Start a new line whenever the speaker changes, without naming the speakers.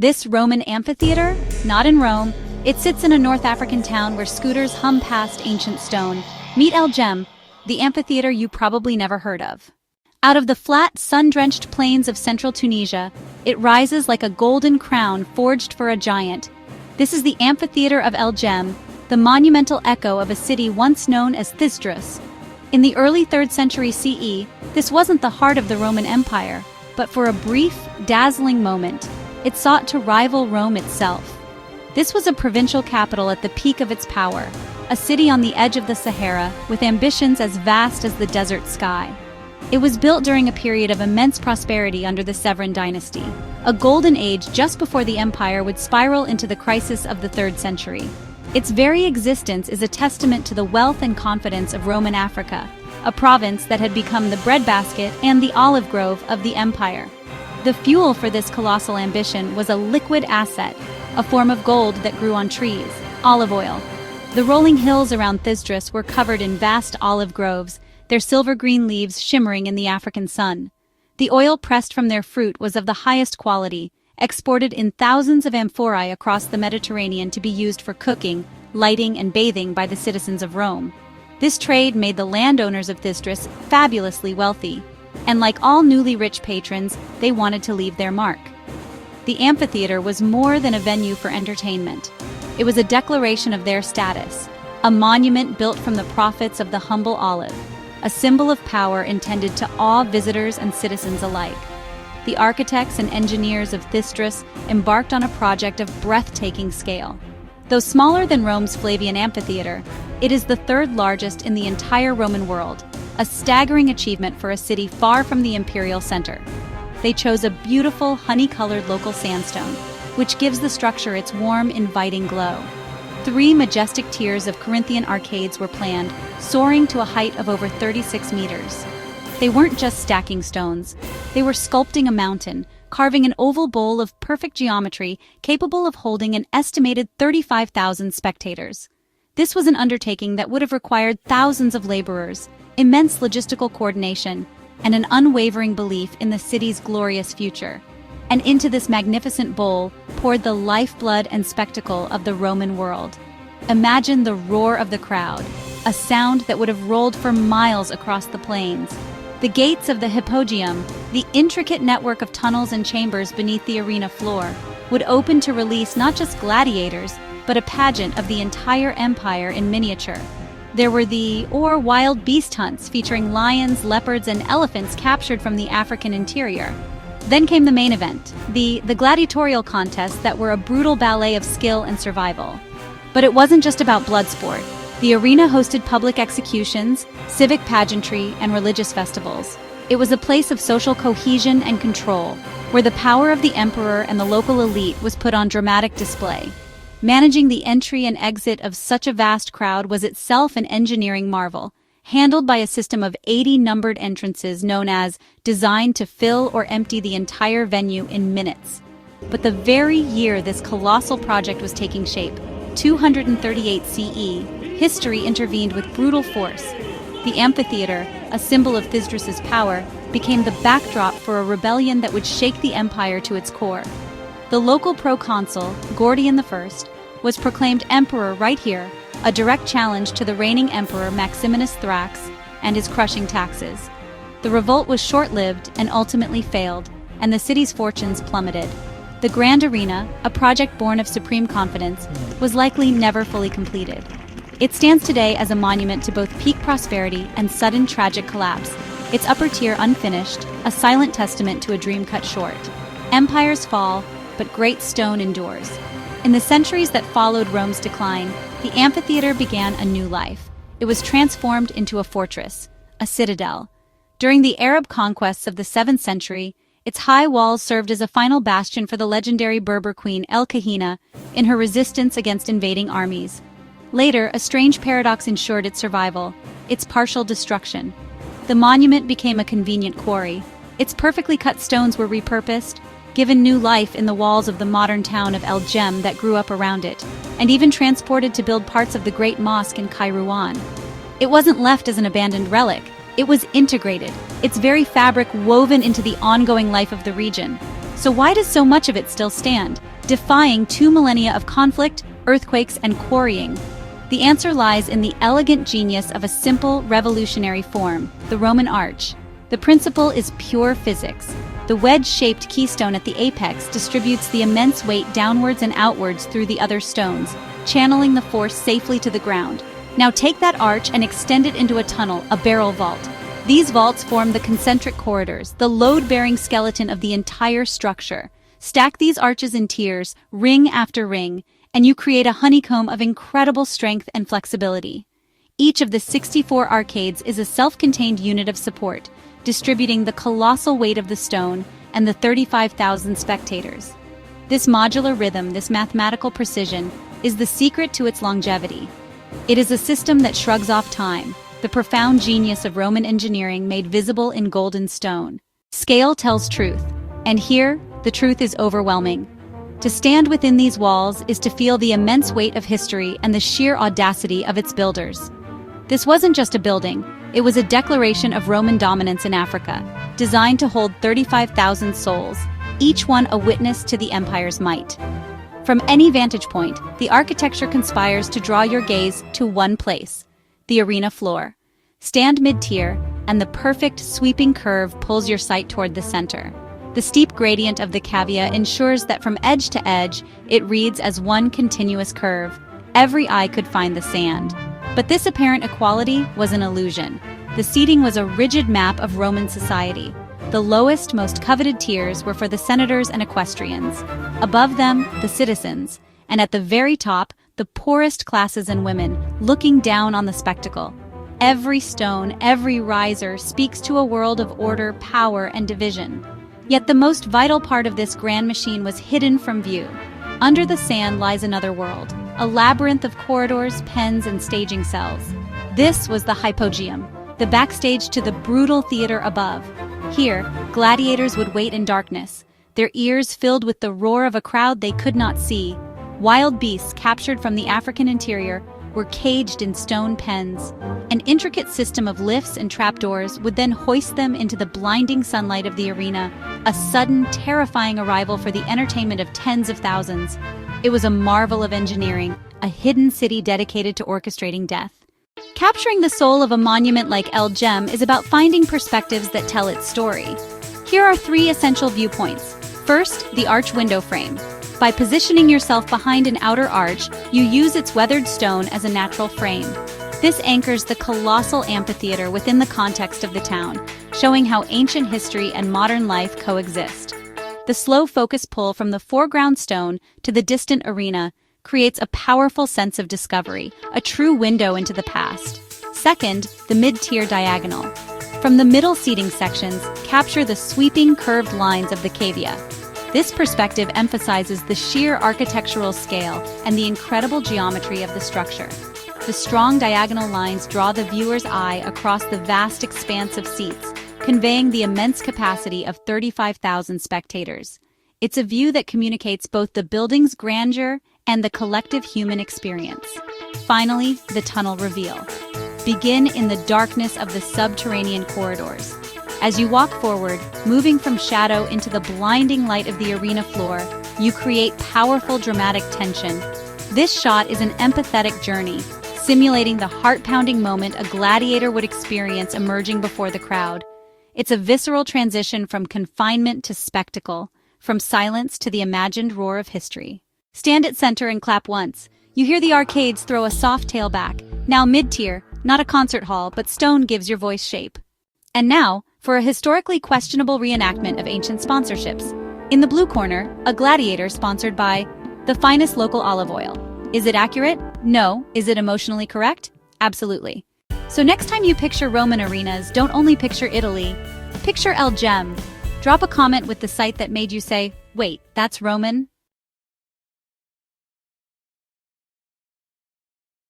This Roman amphitheater? Not in Rome. It sits in a North African town where scooters hum past ancient stone. Meet El Jem, the amphitheater you probably never heard of. Out of the flat, sun-drenched plains of central Tunisia, it rises like a golden crown forged for a giant. This is the Amphitheater of El Jem, the monumental echo of a city once known as Thysdrus. In the early 3rd century CE, this wasn't the heart of the Roman Empire, but for a brief, dazzling moment, it sought to rival Rome itself. This was a provincial capital at the peak of its power, a city on the edge of the Sahara with ambitions as vast as the desert sky. It was built during a period of immense prosperity under the Severan dynasty, a golden age just before the empire would spiral into the crisis of the 3rd century. Its very existence is a testament to the wealth and confidence of Roman Africa, a province that had become the breadbasket and the olive grove of the empire. The fuel for this colossal ambition was a liquid asset, a form of gold that grew on trees, olive oil. The rolling hills around Thysdrus were covered in vast olive groves, their silver-green leaves shimmering in the African sun. The oil pressed from their fruit was of the highest quality, exported in thousands of amphorae across the Mediterranean to be used for cooking, lighting, and bathing by the citizens of Rome. This trade made the landowners of Thysdrus fabulously wealthy, and like all newly rich patrons, they wanted to leave their mark. The amphitheater was more than a venue for entertainment. It was a declaration of their status, a monument built from the profits of the humble olive, a symbol of power intended to awe visitors and citizens alike. The architects and engineers of Thysdrus embarked on a project of breathtaking scale. Though smaller than Rome's Flavian amphitheater, it is the 3rd largest in the entire Roman world, a staggering achievement for a city far from the imperial center. They chose a beautiful, honey-colored local sandstone, which gives the structure its warm, inviting glow. 3 majestic tiers of Corinthian arcades were planned, soaring to a height of over 36 meters. They weren't just stacking stones, they were sculpting a mountain, carving an oval bowl of perfect geometry capable of holding an estimated 35,000 spectators. This was an undertaking that would have required thousands of laborers, immense logistical coordination, and an unwavering belief in the city's glorious future. And into this magnificent bowl poured the lifeblood and spectacle of the Roman world. Imagine the roar of the crowd, a sound that would have rolled for miles across the plains. The gates of the hypogeum, the intricate network of tunnels and chambers beneath the arena floor, would open to release not just gladiators, but a pageant of the entire empire in miniature. There were the wild beast hunts featuring lions, leopards, and elephants captured from the African interior. Then came the main event, the gladiatorial contests that were a brutal ballet of skill and survival. But it wasn't just about blood sport. The arena hosted public executions, civic pageantry, and religious festivals. It was a place of social cohesion and control, where the power of the emperor and the local elite was put on dramatic display. Managing the entry and exit of such a vast crowd was itself an engineering marvel, handled by a system of 80 numbered entrances known as designed to fill or empty the entire venue in minutes. But the very year this colossal project was taking shape, 238 CE, history intervened with brutal force. The amphitheater, a symbol of Thysdrus's power, became the backdrop for a rebellion that would shake the empire to its core. The local proconsul, Gordian I, was proclaimed emperor right here, a direct challenge to the reigning emperor Maximinus Thrax and his crushing taxes. The revolt was short-lived and ultimately failed, and the city's fortunes plummeted. The Grand Arena, a project born of supreme confidence, was likely never fully completed. It stands today as a monument to both peak prosperity and sudden tragic collapse, its upper tier unfinished, a silent testament to a dream cut short. Empires fall, but great stone endures. In the centuries that followed Rome's decline, the amphitheater began a new life. It was transformed into a fortress, a citadel. During the Arab conquests of the 7th century, its high walls served as a final bastion for the legendary Berber queen El Kahina in her resistance against invading armies. Later, a strange paradox ensured its survival, its partial destruction. The monument became a convenient quarry. Its perfectly cut stones were repurposed, given new life in the walls of the modern town of El Jem that grew up around it, and even transported to build parts of the Great Mosque in Kairouan. It wasn't left as an abandoned relic. It was integrated, its very fabric woven into the ongoing life of the region. So why does so much of it still stand, defying 2 millennia of conflict, earthquakes, and quarrying? The answer lies in the elegant genius of a simple, revolutionary form, the Roman arch. The principle is pure physics. The wedge-shaped keystone at the apex distributes the immense weight downwards and outwards through the other stones, channeling the force safely to the ground. Now take that arch and extend it into a tunnel, a barrel vault. These vaults form the concentric corridors, the load-bearing skeleton of the entire structure. Stack these arches in tiers, ring after ring, and you create a honeycomb of incredible strength and flexibility. Each of the 64 arcades is a self-contained unit of support, distributing the colossal weight of the stone and the 35,000 spectators. This modular rhythm, this mathematical precision, is the secret to its longevity. It is a system that shrugs off time, the profound genius of Roman engineering made visible in golden stone. Scale tells truth, and here, the truth is overwhelming. To stand within these walls is to feel the immense weight of history and the sheer audacity of its builders. This wasn't just a building, it was a declaration of Roman dominance in Africa, designed to hold 35,000 souls, each one a witness to the empire's might. From any vantage point, the architecture conspires to draw your gaze to one place, the arena floor. Stand mid-tier, and the perfect sweeping curve pulls your sight toward the center. The steep gradient of the cavea ensures that from edge to edge, it reads as one continuous curve. Every eye could find the sand. But this apparent equality was an illusion. The seating was a rigid map of Roman society. The lowest, most coveted tiers were for the senators and equestrians. Above them, the citizens. And at the very top, the poorest classes and women, looking down on the spectacle. Every stone, every riser speaks to a world of order, power, and division. Yet the most vital part of this grand machine was hidden from view. Under the sand lies another world, a labyrinth of corridors, pens, and staging cells. This was the hypogeum, the backstage to the brutal theater above. Here, gladiators would wait in darkness, their ears filled with the roar of a crowd they could not see. Wild beasts captured from the African interior were caged in stone pens. An intricate system of lifts and trapdoors would then hoist them into the blinding sunlight of the arena, a sudden, terrifying arrival for the entertainment of tens of thousands. It was a marvel of engineering, a hidden city dedicated to orchestrating death. Capturing the soul of a monument like El Jem is about finding perspectives that tell its story. Here are 3 essential viewpoints. First, the arch window frame. By positioning yourself behind an outer arch, you use its weathered stone as a natural frame. This anchors the colossal amphitheater within the context of the town, showing how ancient history and modern life coexist. The slow focus pull from the foreground stone to the distant arena creates a powerful sense of discovery, a true window into the past. Second, the mid-tier diagonal. From the middle seating sections, capture the sweeping curved lines of the cavea. This perspective emphasizes the sheer architectural scale and the incredible geometry of the structure. The strong diagonal lines draw the viewer's eye across the vast expanse of seats, conveying the immense capacity of 35,000 spectators. It's a view that communicates both the building's grandeur and the collective human experience. Finally, the tunnel reveal. Begin in the darkness of the subterranean corridors. As you walk forward, moving from shadow into the blinding light of the arena floor, you create powerful dramatic tension. This shot is an empathetic journey, simulating the heart-pounding moment a gladiator would experience emerging before the crowd. It's a visceral transition from confinement to spectacle, from silence to the imagined roar of history. Stand at center and clap once. You hear the arcades throw a soft tailback. Now mid-tier, not a concert hall, but stone gives your voice shape. And now, for a historically questionable reenactment of ancient sponsorships. In the blue corner, a gladiator sponsored by the finest local olive oil. Is it accurate? No. Is it emotionally correct? Absolutely. So next time you picture Roman arenas, don't only picture Italy, picture El Jem. Drop a comment with the site that made you say, wait, that's Roman?